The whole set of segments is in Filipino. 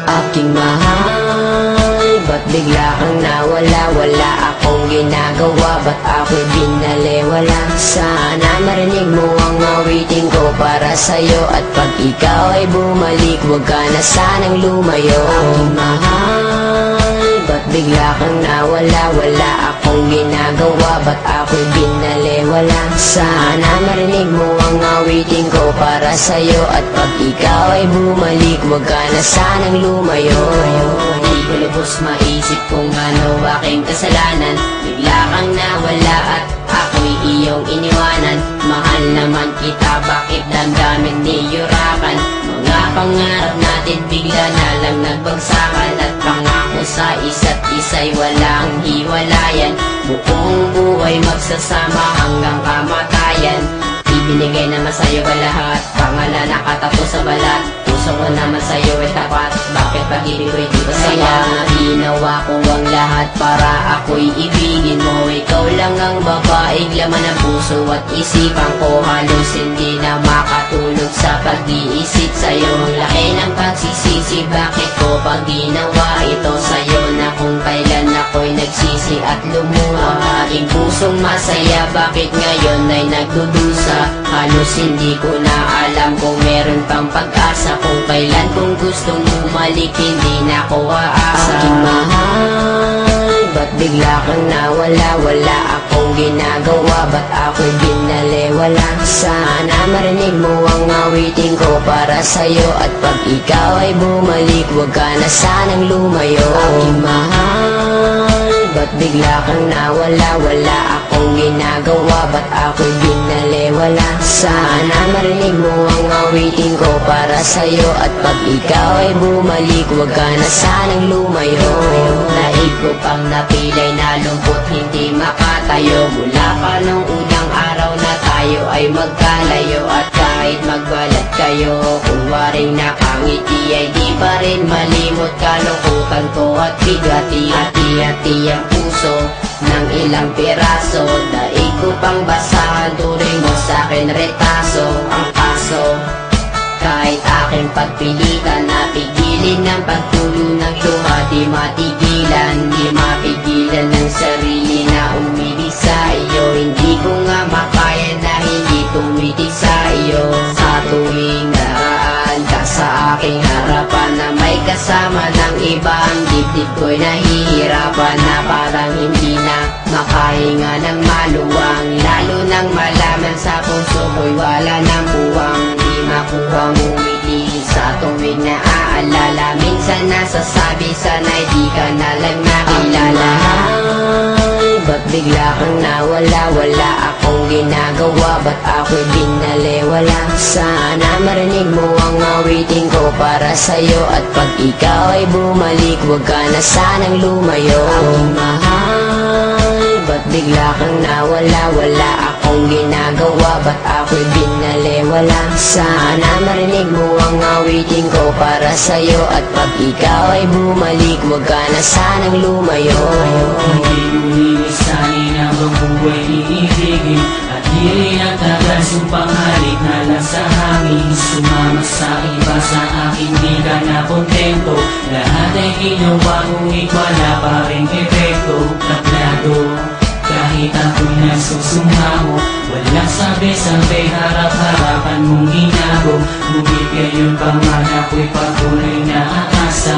Aking mahal, ba't bigla kang nawala? Wala akong ginagawa, ba't ako'y binaliwala? Sana marinig mo ang awitin ko para sa'yo, at pag ikaw ay bumalik, huwag ka na sanang lumayo. Aking mahal, ba't bigla kang nawala? Wala akong ginagawa, ba't ako'y binaliwala? Sana marinig mo ang awitin ko para sa'yo, at pag ikaw ay bumalik, huwag ka na sanang lumayo. Di ko lubos maisip kung ano aking kasalanan, bigla kang nawala at ako'y iyong iniwanan. Mahal naman kita, bakit damdamin niyurakan? Mga pangarap natin bigla na lang nagbagsakan, at pangako sa isa't isa'y walang hiwalayan. Buong buhay magsasama hanggang kamatayan. Ibinigay naman sa'yo ba lahat? Pangalan nakatato sa balat. Puso ko naman sa'yo ay tapat. Bakit pag-ibig ko'y di ba saya? Ginawa ko ang lahat para ako'y ibigin mo. Ikaw lang ang babaeng laman ng puso at isipan ko. Halos hindi na makatulog sa pag-iisip sa'yo. Ang laki ng pagsisisi, bakit ko pag ginawa ito sa'yo? Na kung kailan ako'y nagsisi at lumuha. Aking pusong masaya, bakit ngayon ay nagdudusa? Halos hindi ko na alam kung meron pang pag-asa. Kung kailan kung gustong bumalik, hindi na ko aasa. Aking mahal, ba't bigla kang nawala? Wala akong ginagawa, ba't ako'y binaliwala? Sana marinig mo ang awitin ko para sa'yo, at pag ikaw ay bumalik, huwag ka na sanang lumayo. Aking mahal, ba't bigla kang nawala? Wala akong ginagawa, ba't ako'y binaliwala? Sana marinig mo ang awitin ko para sa'yo, at pag ikaw ay bumalik, huwag ka na sanang lumayo. Naig ko pang napilay na lungkot, hindi makatayo. Mula pa nung unang araw na tayo ay magkalayo, at kahit magbalat kayo, kung waring nakangiti ay di pa rin malimot. Kalungkutan ko at bigati, hati-hati ang puso ng ilang piraso. Daig ko pang basahan, turing mo sa'kin retaso. Ang kaso, kahit aking pagpilitan, napigilin ng pagtulo ng luha. Di matigilan, di mapigilan ng sarili na umibig sa iyo. Hindi ko nga makaya na hindi tumitig sa iyo. Sa tuwing naraan ka sa aking harapan, na may kasama ng iba, ang dibdib ko'y nahihirapan. Na parang hindi na makahinga ng maluwang, lalo nang malaman sa puso ko'y wala ng buwang. Di makuhang umiti sa tuwing naaalala. Minsan nasasabi, sana'y di ka na lang nakilala. Ba't bigla kang nawala? Wala akong ginagawa, ba't ako'y binaliwala? Sana marinig mo ang awitin ko para sa'yo, at pag ikaw ay bumalik, huwag ka na sanang lumayo. Aking mahal, ba't bigla kang nawala? Wala akong ginagawa, ba't ako'y binaliwala? Sana marinig mo ang awitin ko para sa'yo, at pag ikaw ay bumalik, huwag ka na sanang lumayo. Hindi mo lilisanin ang buhay iibigin, at di rin ang tagal sumpang halik na lang sa hangin. Sumama sa iba, sa akin di ka na kontento. Lahat ay ginawa ngunit wala pa rin epekto. Tablado, kahit ako'y nagsusumamo, walang sabi-sabi, harap-harapan mong ginago. Ngunit ngayon pa man ako'y patuloy na aasa.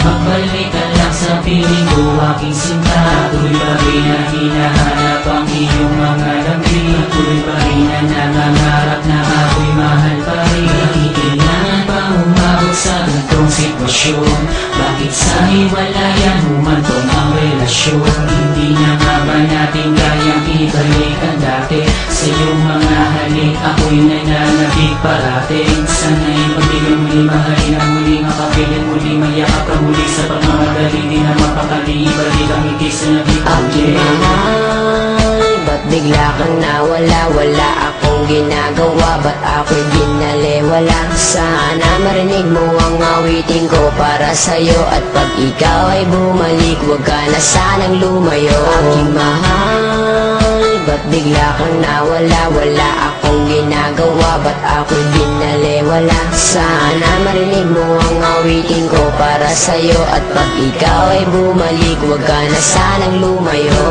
Magbalik ka lang sa piling ko, aking sinta. Tuloy pa rin na hinahanap ang iyong mga lambing. Tuloy pa rin na nangangarap na ako'y mahal pa rin. Kailangan pa umabot sa ganitong sitwasyon? Bakit sa hiwalayan humantong ang relasyon? Hindi na nga ba natin kayang ibalik ang dati? Sa iyong mga halik ako'y nananabik parating. Sana'y pagbigyan muli, mahalin ang muli, makapiling muli, mayakap ka muli. Sa pagmamadali, di na mapakali, ibalik ang ngiti sa nabig. Aking mahal, ba't bigla kang nawala? Wala akong ginagawa, ba't ako'y binalewala? Sana marinig mo ang awitin ko para sa'yo, at pag ikaw ay bumalik, huwag ka na sanang lumayo. Aking mahal, ba't bigla kang nawala? Wala akong ginagawa, ba't ako'y binalewala? Sana marinig mo ang awitin ko para sa'yo, at pag ikaw ay bumalik, huwag ka na sanang lumayo.